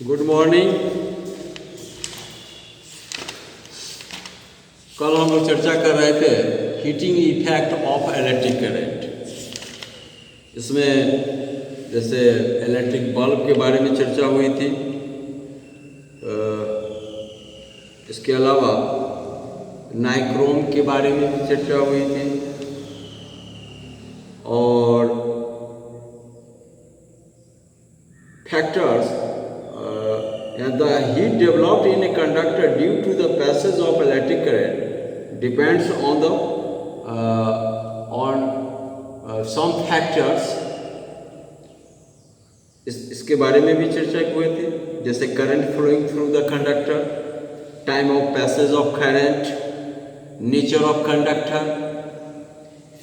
Good morning. कल हम लोग चर्चा कर रहे थे heating effect of electric current. इसमें जैसे इलेक्ट्रिक बल्ब के बारे में चर्चा हुई थी, इसके अलावा नाइक्रोम के बारे में भी चर्चा हुई थी और factors the heat developed in a conductor due to the passage of electric current depends on the some factors। इसके बारे में भी चर्चा हुए थे, जैसे current flowing through the conductor, time of passage of current, nature of conductor,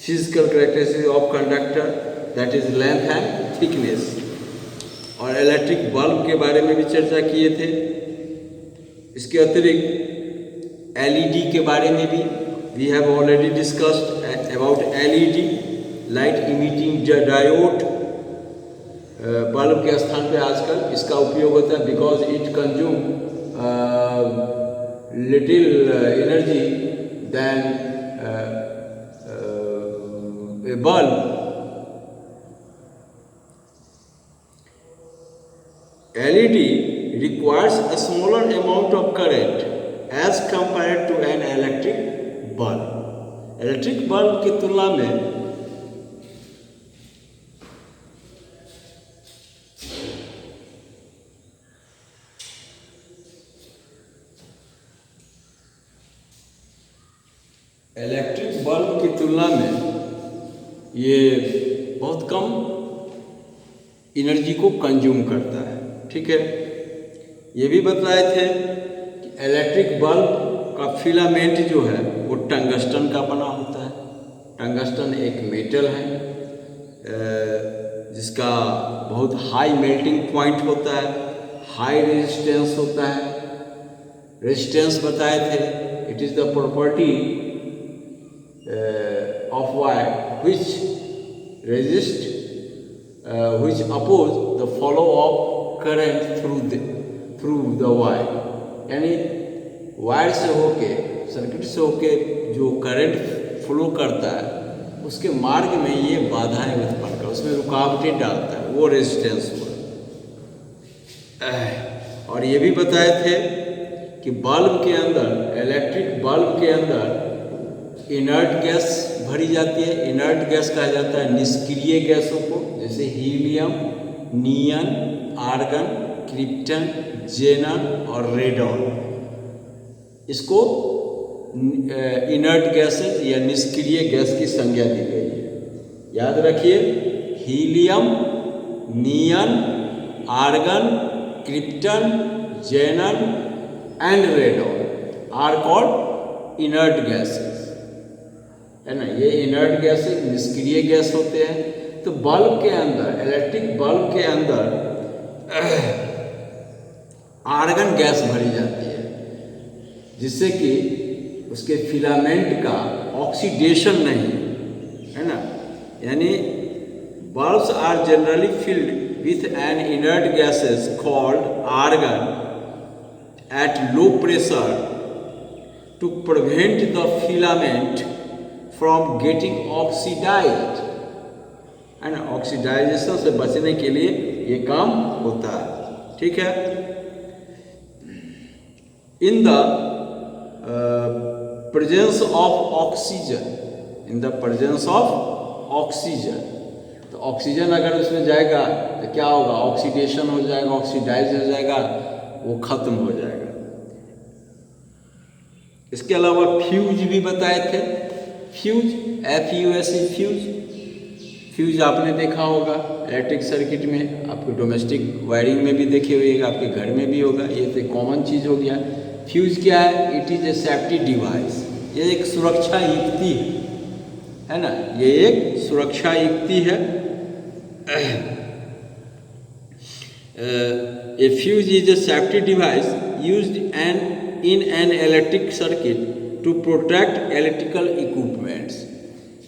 physical characteristics of conductor that is length and thickness. और electric bulb के बारे में भी चर्चा किए थे। इसके अतिरिक्त एलईडी के बारे में भी we have already discussed about LED, light emitting diode. Bulb के स्थान पे आजकल इसका उपयोग होता है because it consume little energy then a bulb. LED requires a smaller amount of current as compared to an electric bulb। Electric bulb की तुलना में ये बहुत कम एनर्जी को कंज्यूम करता है। ठीक है, ये भी बतलाए थे कि इलेक्ट्रिक बल्ब का फिलामेंट जो है वो टंगस्टन का बना होता है। टंगस्टन एक मेटल है जिसका बहुत हाई मेल्टिंग पॉइंट होता है, हाई रेजिस्टेंस होता है। रेजिस्टेंस बताए थे, it is the property of wire which resist which oppose the flow of current through the wire। यानी वायर से होके, सर्किट से होके जो करंट फ्लो करता है उसके मार्ग में ये बाधाएं उत्पन्न कर, उसमें रुकावटें डालता है, वो रेजिस्टेंस हुआ। और ये भी बताए थे कि बल्ब के अंदर, इलेक्ट्रिक बल्ब के अंदर इनर्ट गैस भरी जाती है। इनर्ट गैस कहा जाता है निष्क्रिय गैसों को, जैसे हीलियम, नियन, आर्गन, क्रिप्टन, जेनन और रेडॉन। इसको इनर्ट गैसेज या निष्क्रिय गैस की संज्ञा दी गई है। याद रखिए, helium, neon, argon, krypton, xenon and radon are called inert gases, है ना। ये इनर्ट गैसेज निष्क्रिय गैस होते हैं। तो बल्ब के अंदर, इलेक्ट्रिक बल्ब के अंदर आर्गन गैस भरी जाती है, जिससे कि उसके फिलामेंट का ऑक्सीडेशन नहीं, है ना। यानी bulbs are generally filled with an inert gases called argon at low pressure to prevent the filament from getting oxidized, है ना। ऑक्सीडाइजेशन से बचने के लिए ये काम होता है। ठीक है। In the presence of oxygen, in the presence of oxygen, तो ऑक्सीजन अगर उसमें जाएगा तो क्या होगा, ऑक्सीडेशन हो जाएगा, ऑक्सीडाइज हो जाएगा, वो खत्म हो जाएगा। इसके अलावा फ्यूज भी बताए थे। फ्यूज, FUSE, फ्यूज आपने देखा होगा इलेक्ट्रिक सर्किट में, आपके डोमेस्टिक वायरिंग में भी देखे होइएगा, आपके घर में भी होगा। ये तो कॉमन चीज़ हो गया। फ्यूज क्या है? It is a safety device. ये एक सुरक्षा युक्ति है ना, ये एक सुरक्षा युक्ति है। A fuse is a safety device used in an electric circuit to protect electrical equipments।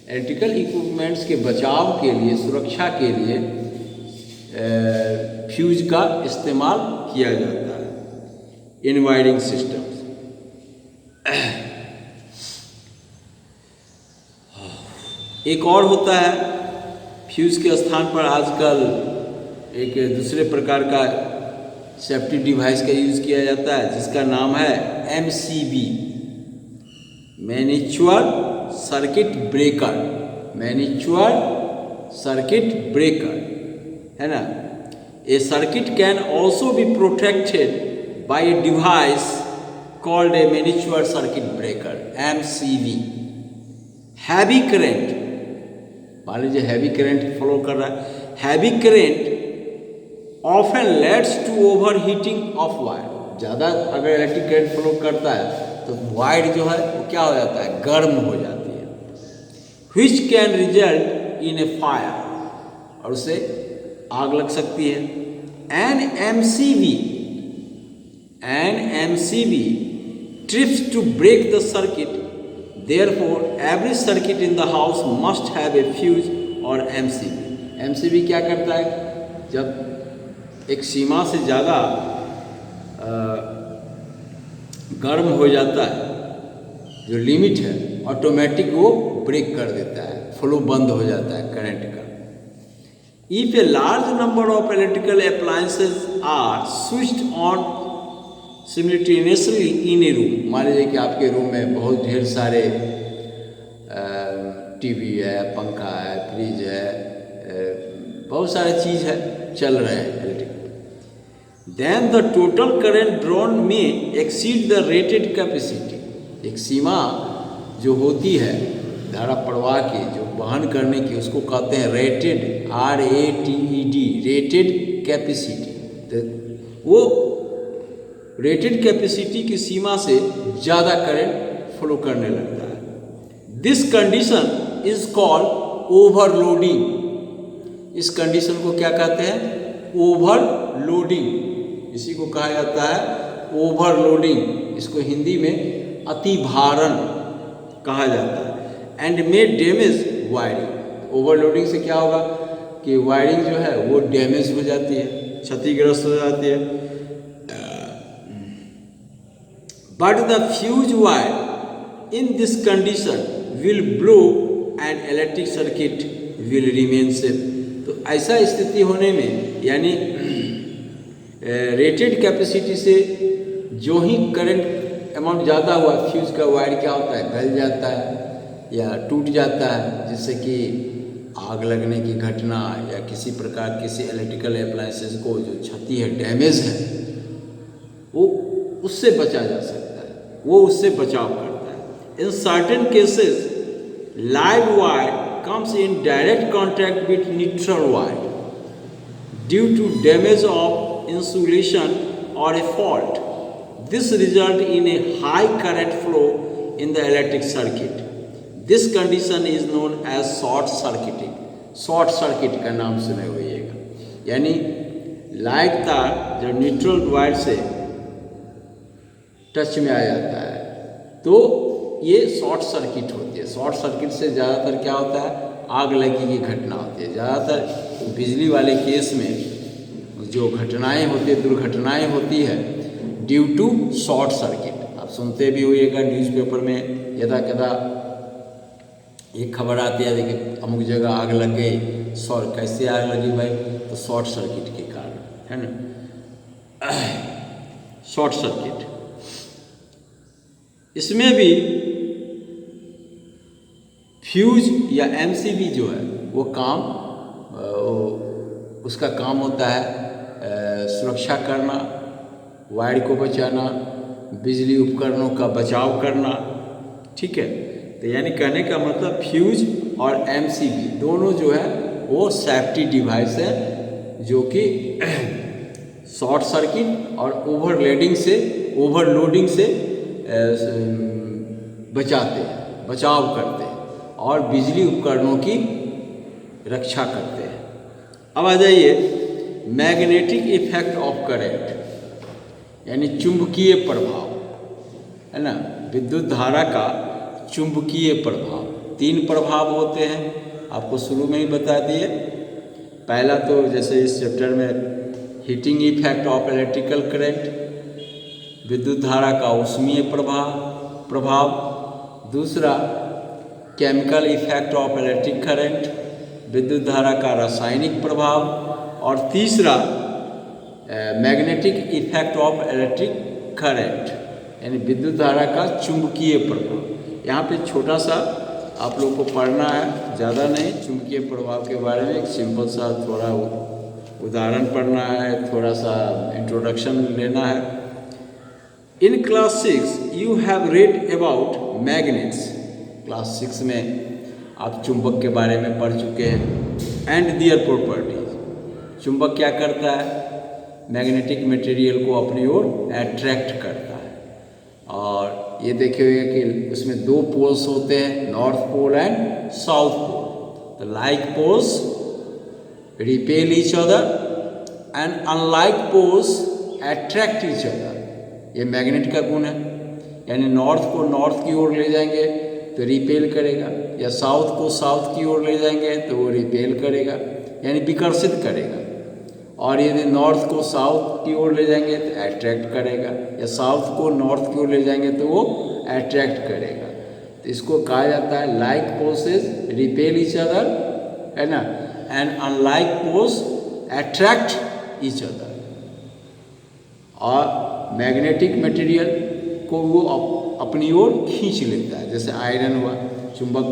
Electrical equipments के बचाव के लिए, सुरक्षा के लिए फ्यूज का इस्तेमाल किया जाता है इन वायरिंग सिस्टम। एक और होता है, फ्यूज के स्थान पर आजकल एक दूसरे प्रकार का सेफ्टी डिवाइस का यूज़ किया जाता है जिसका नाम है MCB, miniature circuit breaker. Miniature circuit breaker है ना। A circuit can also be protected by a device called a miniature circuit breaker MCB। Heavy current, मान लीजिए हैवी करंट फ्लो कर रहा है, heavy current often leads to overheating of wire. ज़्यादा अगर electric current flow करता है तो वायर जो है वो क्या हो जाता है, गर्म हो जाती है, which can result in a fire, और उससे आग लग सकती है। An MCB trips to break the circuit, therefore every circuit in the house must have a fuse or MCB। MCB क्या करता है, जब एक सीमा से ज़्यादा गर्म हो जाता है, जो लिमिट है, ऑटोमेटिक वो ब्रेक कर देता है, फ्लो बंद हो जाता है करंट का। If a large number of electrical appliances are switched on simultaneously in a room, मान लीजिए कि आपके रूम में बहुत ढेर सारे टीवी है, पंखा है, फ्रिज है, बहुत सारे चीज़ है चल रहे हैं electric, then the total current drawn में एक्सीड द रेटेड कैपेसिटी। एक सीमा जो होती है धारा प्रवाह की, जो वहन करने की, उसको कहते हैं रेटेड, RATED, रेटेड कैपेसिटी। तो वो रेटेड कैपेसिटी की सीमा से ज़्यादा करंट फ्लो करने लगता है। This condition is called overloading. इस कंडीशन को क्या कहते हैं, ओवरलोडिंग। इसी को कहा जाता है ओवरलोडिंग। इसको हिंदी में अतिभारण कहा जाता है। And may damage wiring. Overloading से क्या होगा कि वायरिंग जो है वो डैमेज हो जाती है, क्षतिग्रस्त हो जाती है। But the fuse wire in this condition will blow and electric circuit will remain safe। तो ऐसा स्थिति होने में, यानी रेटेड कैपेसिटी से जो ही करंट अमाउंट ज़्यादा हुआ, फ्यूज का वायर क्या होता है, गल जाता है या टूट जाता है, जिससे कि आग लगने की घटना या किसी प्रकार किसी इलेक्ट्रिकल अप्लायंसेस को जो क्षति है, डैमेज है, वो उससे बचा जा सकता है, वो उससे बचाव करता है। In certain cases live wire comes in direct contact with neutral wire due to damage of insulation और a fault. This result in a high current flow in the electric circuit. This condition is known as short circuiting. Short circuit का नाम सुने होइएगा, यानी light तार जब neutral wire से touch में आ जाता है तो ये शॉर्ट सर्किट होती है। शॉर्ट सर्किट से ज़्यादातर क्या होता है, आग लगी की घटना होती है। ज़्यादातर बिजली वाले केस में जो घटनाएं होती है, दुर्घटनाएं होती है ड्यू टू शॉर्ट सर्किट। आप सुनते भी होइएगा न्यूज़पेपर में यदा कदा ये खबर आती है, देखिए अमुक जगह आग लग गई। शॉर्ट कैसे आग लगी भाई, तो शॉर्ट सर्किट के कारण, है ना, शॉर्ट सर्किट। इसमें भी फ्यूज या MCB जो है वो काम उसका काम होता है सुरक्षा करना, वायर को बचाना, बिजली उपकरणों का बचाव करना, ठीक है। तो यानी कहने का मतलब फ्यूज और MCB दोनों जो है वो सेफ्टी डिवाइस है जो कि शॉर्ट सर्किट और ओवरलोडिंग से बचाते हैं, बचाव करते हैं और बिजली उपकरणों की रक्षा करते हैं। अब आ जाइए मैग्नेटिक इफेक्ट ऑफ करंट, यानी चुंबकीय प्रभाव, है ना, विद्युत धारा का चुंबकीय प्रभाव। 3 प्रभाव होते हैं, आपको शुरू में ही बता दिए। पहला तो जैसे इस चैप्टर में heating effect of electrical current, विद्युत धारा का ऊष्मीय प्रभाव। दूसरा, chemical effect of electric current, विद्युत धारा का रासायनिक प्रभाव। और तीसरा, magnetic effect of electric current, यानी विद्युत धारा का चुंबकीय प्रभाव। यहाँ पे छोटा सा आप लोग को पढ़ना है, ज़्यादा नहीं, चुंबकीय प्रभाव के बारे में एक सिंपल सा थोड़ा उदाहरण पढ़ना है, थोड़ा सा इंट्रोडक्शन लेना है। In class 6 you have read about magnets. Class 6 में आप चुंबक के बारे में पढ़ चुके हैं। एंड दियर प्रॉपर्टीज, चुंबक क्या करता है? मैग्नेटिक मटेरियल को अपनी ओर अट्रैक्ट करता है। और ये देखे हुए कि उसमें दो पोल्स होते हैं, north pole and south pole. The like poles repel each other and unlike poles attract each other. ये मैग्नेट का गुण है, यानी नॉर्थ को नॉर्थ की ओर ले जाएंगे तो रिपेल करेगा, या साउथ को साउथ की ओर ले जाएंगे तो वो रिपेल करेगा, यानी विकर्षित करेगा। और यदि नॉर्थ को साउथ की ओर ले जाएंगे तो अट्रैक्ट करेगा, या साउथ को नॉर्थ की ओर ले जाएंगे तो वो अट्रैक्ट करेगा। तो इसको कहा जाता है like poles repel each other, है ना, and unlike poles attract each other. और मैग्नेटिक मटेरियल को वो अपनी ओर खींच लेता है, जैसे आयरन हुआ, चुंबक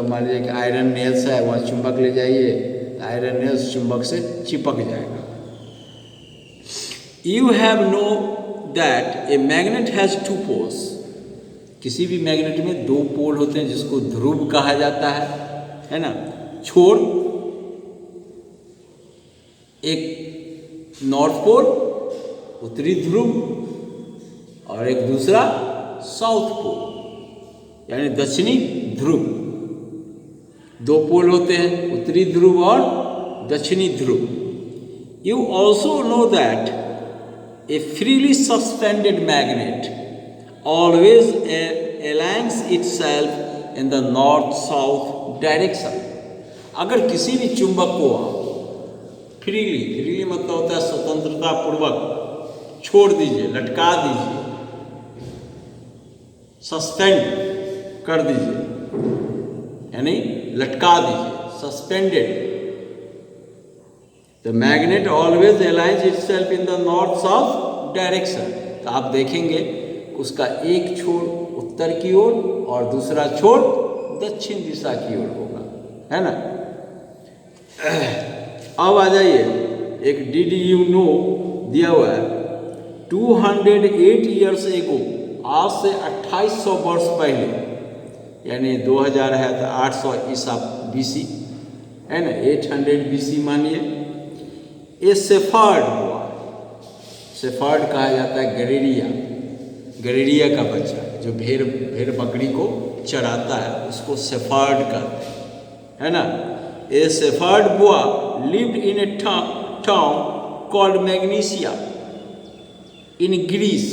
मान लीजिए कि आयरन नेल्स है, वहाँ चुंबक ले जाइए, आयरन नेल्स चुंबक से चिपक जाएगा। You have know that a magnet has two poles. किसी भी मैग्नेट में दो पोल होते हैं जिसको ध्रुव कहा जाता है ना। छोर, एक नॉर्थ पोल उत्तरी ध्रुव और एक दूसरा साउथ पोल यानी दक्षिणी ध्रुव। दो पोल होते हैं, उत्तरी ध्रुव और दक्षिणी ध्रुव। You also know that a freely suspended magnet always aligns itself in the north south direction। अगर किसी भी चुंबक को आप फ्रीली मतलब होता है स्वतंत्रता पूर्वक छोड़ दीजिए, लटका दीजिए, सस्पेंड कर दीजिए, यानी लटका दीजिए, suspended. The magnet always aligns itself in the north south direction. तो आप देखेंगे उसका एक छोर उत्तर की ओर और दूसरा छोर दक्षिण दिशा की ओर होगा, है ना। अब आ जाइए, एक डिड यू नो दिया हुआ है। 208 ईयर्स एगो, आज से 2800 वर्ष पहले, यानी 2000 है तो 800 ईसा BC, है ना, 800 BC मानिए। ये सेफर्ड हुआ, सेफर्ड कहा जाता है गडेरिया का बच्चा, जो भेड़ बकरी को चराता है, उसको सेफर्ड कहते हैं, है ना। A shepherd boy lived in a town called Magnesia in Greece.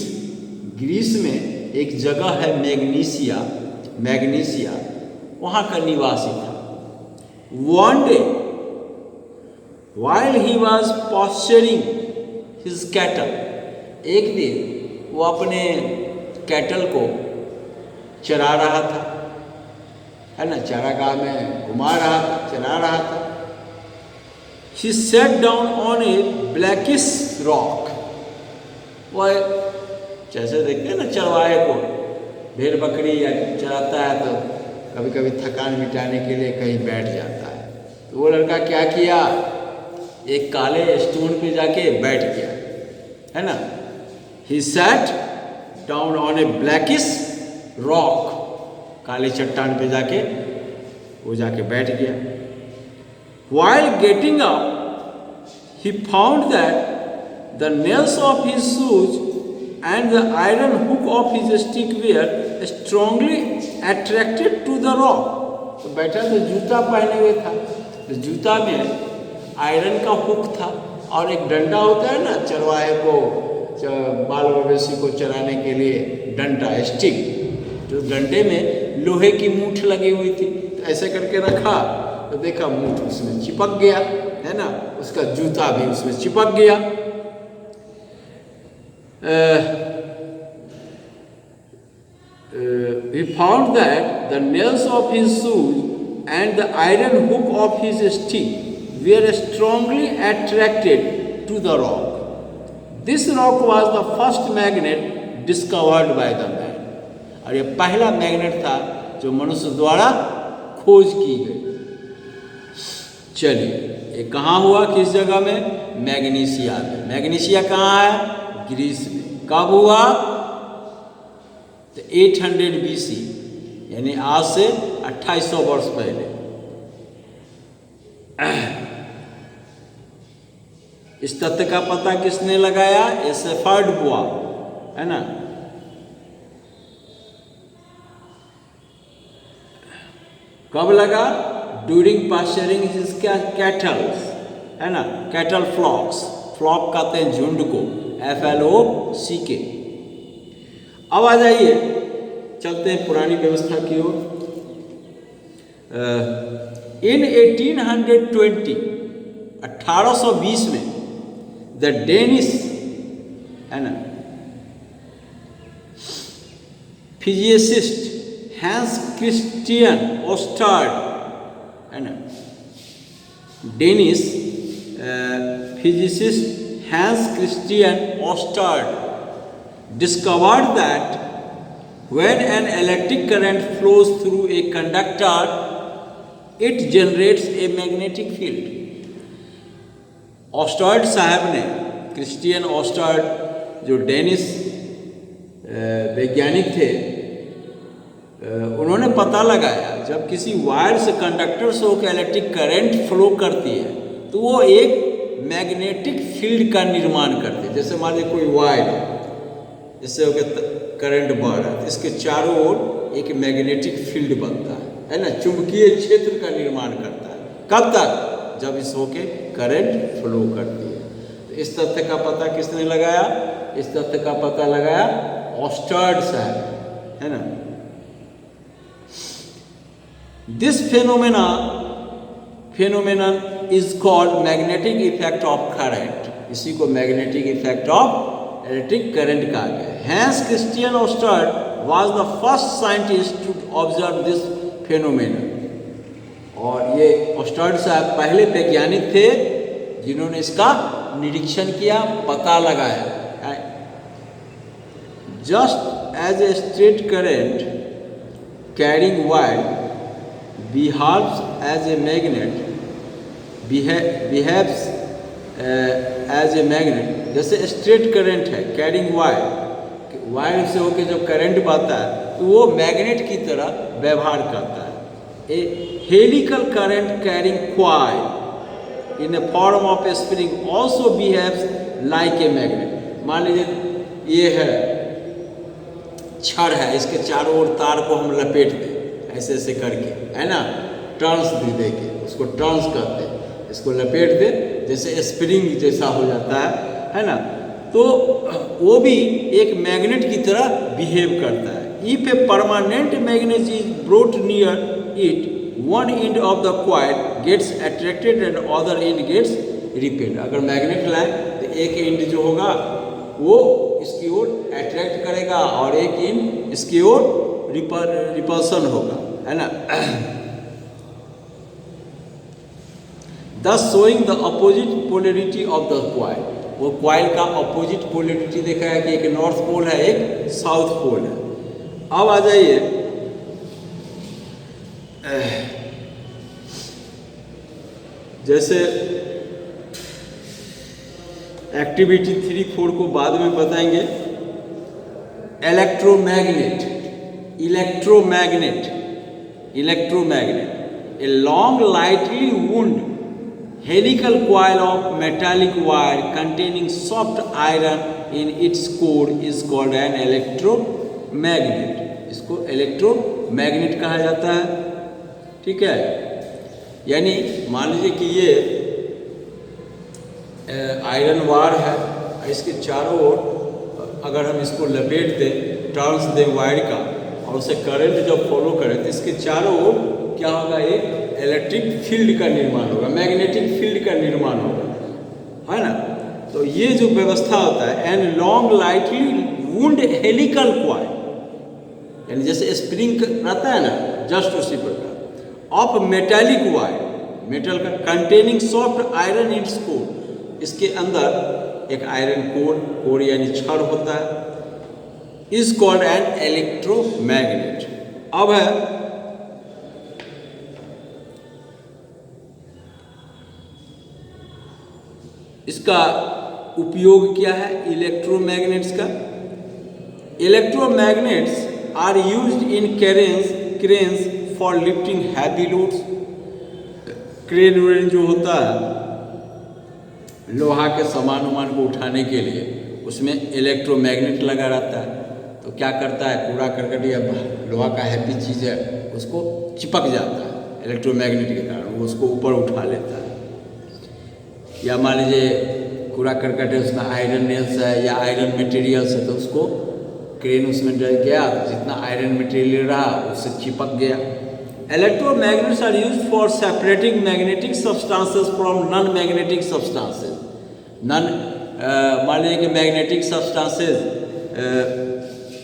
Greece में एक जगह है मैग्नीसिया, वहाँ का निवासी था। One day while he was pasturing his cattle, एक दिन वो अपने कैटल को चरा रहा था, है ना, चारागाह में घुमा रहा था, चरा रहा था। He sat down on a blackish rock। वह जैसे देखते हैं ना चरवाहे को, भेड़ बकरी या चराता है तो कभी कभी थकान मिटाने के लिए कहीं बैठ जाता है। तो वो लड़का क्या किया, एक काले स्टोन पे जाके बैठ गया, है ना। He sat down on a blackish rock, काले चट्टान पे जाके वो जाके बैठ गया। While getting up, he found that the nails of his shoes and the iron hook of his stick were strongly attracted to the rock। तो बैठा तो जूता पहने हुए था, तो जूता में आयरन का हुक था और एक डंडा होता है ना, चरवाहे को, बाल मवेशी को चराने के लिए डंडा, स्टिक, तो डंडे में लोहे की मूठ लगी हुई थी। तो ऐसे करके रखा तो देखा मूठ उसमें चिपक गया, है ना, उसका जूता भी उसमें चिपक गया। He found that the nails of his shoes and the iron hook of his stick were strongly attracted to the rock. This rock was the first magnet discovered by the man. और ये पहला magnet था जो मनुष्य द्वारा खोज की गई। चलिए, ये कहाँ हुआ, किस जगह में? मैग्नीशिया में। मैग्नीशिया कहाँ है? ग्रीस में। कब हुआ? तो 800 BC, यानी आज से 2800 वर्ष पहले। इस तथ्य का पता किसने लगाया? शेफर्ड बॉय, है ना। कब लगा? ड्यूरिंग पास्चरिंग हिज कैटल, है ना, कैटल फ्लॉक्स। फ्लॉक कहते हैं झुंड को, FLOCK। अब आ जाइए, चलते हैं पुरानी व्यवस्था की ओर। इन 1820, 1820 में द डेनिश, है ना, फिजिसिस्ट हैंस क्रिस्टियन ओस्टार्ड, है ना, डेनिश फिजिसिस्ट हैंस क्रिस्टियन ओस्टार्ड discovered that when an electric current flows through a conductor, it generates a magnetic field. ऑस्टार्ड साहब ने, क्रिस्टियन ऑस्टार्ड जो डेनिश वैज्ञानिक थे, उन्होंने पता लगाया जब किसी वायर से, कंडक्टर से होकर इलेक्ट्रिक करंट फ्लो करती है तो वो एक मैग्नेटिक फील्ड का निर्माण करती है। जैसे मान लीजिए कोई वायर है, इससे होकर करंट बढ़ रहा है तो इसके चारों ओर एक मैग्नेटिक फील्ड बनता है ना, चुंबकीय क्षेत्र का निर्माण करता है। कब तक? जब इस होके करंट फ्लो करती है। तो इस तथ्य का पता किसने लगाया? इस तथ्य का पता लगाया ऑस्टार्ड साहब, है ना। This phenomenon is called magnetic effect of current. इसी को magnetic effect of electric current कहा गया। Hence Christian Oersted was the first scientist to observe this phenomenon. और ये ऑस्टार्ड साहब पहले वैज्ञानिक थे जिन्होंने इसका निरीक्षण किया, पता लगाया। Just as a straight current carrying wire behaves as a magnet, behaves as a magnet, जैसे स्ट्रेट करंट है, कैरिंग वायर, वायर से होकर जब करंट बहता है तो वो मैग्नेट की तरह व्यवहार करता है। A helical current carrying coil in a form of a spring also behaves like a magnet. मान लीजिए ये है छड़ है, इसके चारों ओर तार को हम लपेट दें ऐसे ऐसे करके, है ना, टर्न्स दे के, उसको टर्न्स कहते हैं। इसको लपेट दे जैसे स्प्रिंग जैसा हो जाता है ना, तो वो भी एक मैग्नेट की तरह बिहेव करता है। If a permanent magnet is brought near it, one end of the coil gets attracted and other end gets repelled. अगर मैग्नेट लाए तो एक एंड जो होगा वो इसकी ओर अट्रैक्ट करेगा और एक एंड इसकी ओर रिपल्सन होगा, है ना। Thus showing the opposite polarity of the coil. वो कॉइल का अपोजिट पोलरिटी देखा है कि एक नॉर्थ पोल है, एक साउथ पोल है। अब आ जाइए जैसे एक्टिविटी 3-4 को बाद में बताएंगे। Electromagnet, a long lightly wound helical coil of metallic wire containing soft iron in its core is called an electromagnet. इसको इलेक्ट्रोमैग्नेट कहा जाता है, ठीक है। यानी मान लीजिए कि ये आयरन वायर है, इसके चारों ओर अगर हम इसको लपेट दें, टर्न्स दें वायर का, और उसे करंट जब फॉलो करें तो इसके चारों ओर क्या होगा, एक इलेक्ट्रिक फील्ड का निर्माण होगा, मैग्नेटिक फील्ड का निर्माण होगा, है ना। तो ये जो व्यवस्था होता है, and long lightly wound helical coil, यानी जैसे स्प्रिंग रहता है ना, जस्ट उसी प्रकार ऑफ मेटेलिक वायर, मेटल का, containing soft iron its core, इसके अंदर एक आयरन कोर यानी छड़ होता है, इज कॉल्ड एन इलेक्ट्रोमैग्नेट। अब है इसका उपयोग क्या है इलेक्ट्रोमैग्नेट्स का। Electromagnets are used in cranes for lifting heavy loads. Crane जो होता है लोहा के सामान को उठाने के लिए, उसमें इलेक्ट्रोमैग्नेट लगा रहता है। तो क्या करता है, कूड़ा करकट या लोहा का हैवी चीज़ है उसको चिपक जाता है, इलेक्ट्रोमैग्नेट के कारण वो उसको ऊपर उठा लेता है। या मान लीजिए कूड़ा करकट है, उसमें आयरन नेल्स है या आयरन मटेरियल्स है, तो उसको क्रेन उसमें डर गया, जितना आयरन मटेरियल रहा उससे चिपक गया। Electromagnets are use for separating magnetic substances from non magnetic substances. मान लीजिए कि मैग्नेटिक सब्सटेंसेस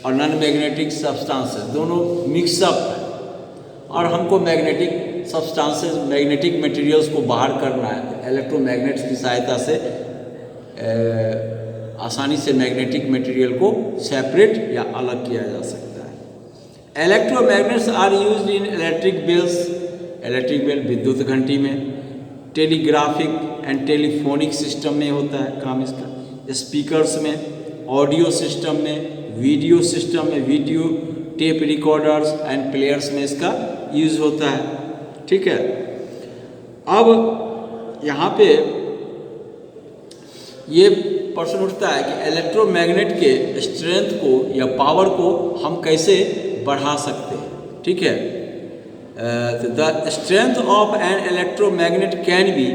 और नॉन मैग्नेटिक सब्सटेंसेस दोनों मिक्सअप है, और हमको मैग्नेटिक सब्सटेंसेस, मैग्नेटिक मटेरियल्स को बाहर करना है। इलेक्ट्रोमैग्नेट्स की सहायता से आसानी से मैग्नेटिक मटेरियल को सेपरेट या अलग किया जा सकता है। Electromagnets are used in electric bells, electric bell विद्युत घंटी में, टेलीग्राफिक एंड टेलीफोनिक सिस्टम में होता है काम इसका, स्पीकर्स में, ऑडियो सिस्टम में, वीडियो सिस्टम में, video tape recorders and players में इसका यूज होता है। ठीक है, अब यहाँ पे ये प्रश्न उठता है कि इलेक्ट्रोमैग्नेट के स्ट्रेंथ को या पावर को हम कैसे बढ़ा सकते हैं। ठीक है, the strength of an electromagnet can be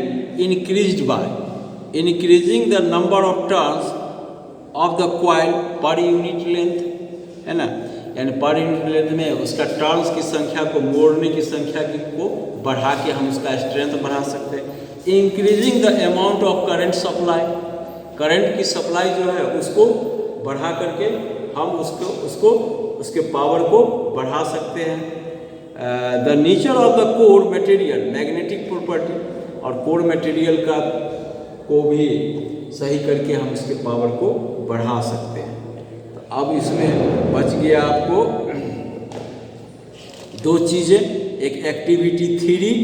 increased by increasing the number of turns of the coil per unit length, है ना, यानी पर यूनिट लेंथ में उसका टर्न्स की संख्या को, मोड़ने की संख्या को बढ़ा के हम उसका स्ट्रेंथ बढ़ा सकते हैं। Increasing the amount of current supply, current की सप्लाई जो है उसको बढ़ा करके हम उसके पावर को बढ़ा सकते हैं। The nature of the core material magnetic property, और कोर मटेरियल का को भी सही करके हम इसके पावर को बढ़ा सकते हैं। तो अब इसमें बच गया आपको दो चीज़ें, एक एक्टिविटी 3,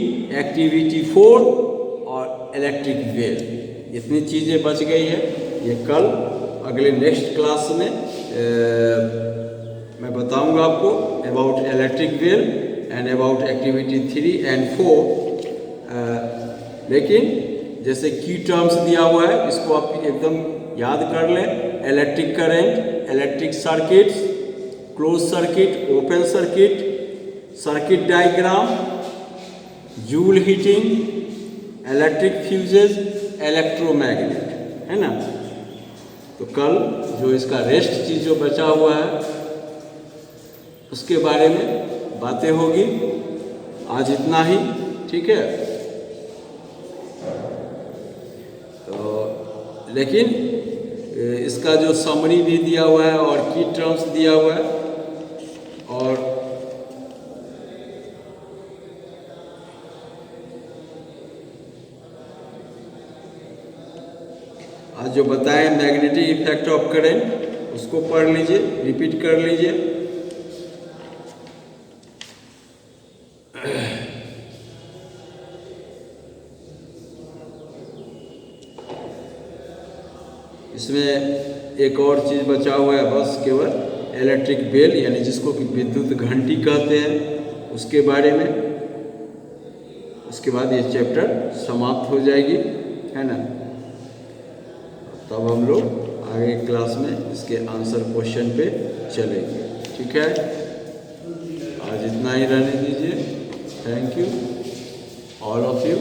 एक्टिविटी 4 और इलेक्ट्रिक बेल। इतनी चीज़ें बच गई है। ये कल अगले नेक्स्ट क्लास में मैं बताऊंगा आपको about electric bell and about activity 3 and 4। लेकिन जैसे की टर्म्स दिया हुआ है इसको आप एकदम याद कर लें। Electric current, electric circuits, close circuit, open circuit, circuit diagram, joule heating, electric fuses, electromagnet, है ना। तो कल जो इसका रेस्ट चीज़ जो बचा हुआ है उसके बारे में बातें होगी। आज इतना ही, ठीक है। तो लेकिन इसका जो समरी भी दिया हुआ है और की टर्म्स दिया हुआ है, और आज जो बताएं मैग्नेटिक इफेक्ट ऑफ करंट उसको पढ़ लीजिए, रिपीट कर लीजिए। इसमें एक और चीज़ बचा हुआ है बस, केवल इलेक्ट्रिक बेल यानी जिसको कि विद्युत घंटी कहते हैं उसके बारे में। उसके बाद ये चैप्टर समाप्त हो जाएगी, है ना। तब हम लोग आगे क्लास में इसके आंसर क्वेश्चन पे चलेंगे, ठीक है। आज इतना ही रहने दीजिए। Thank you all of you.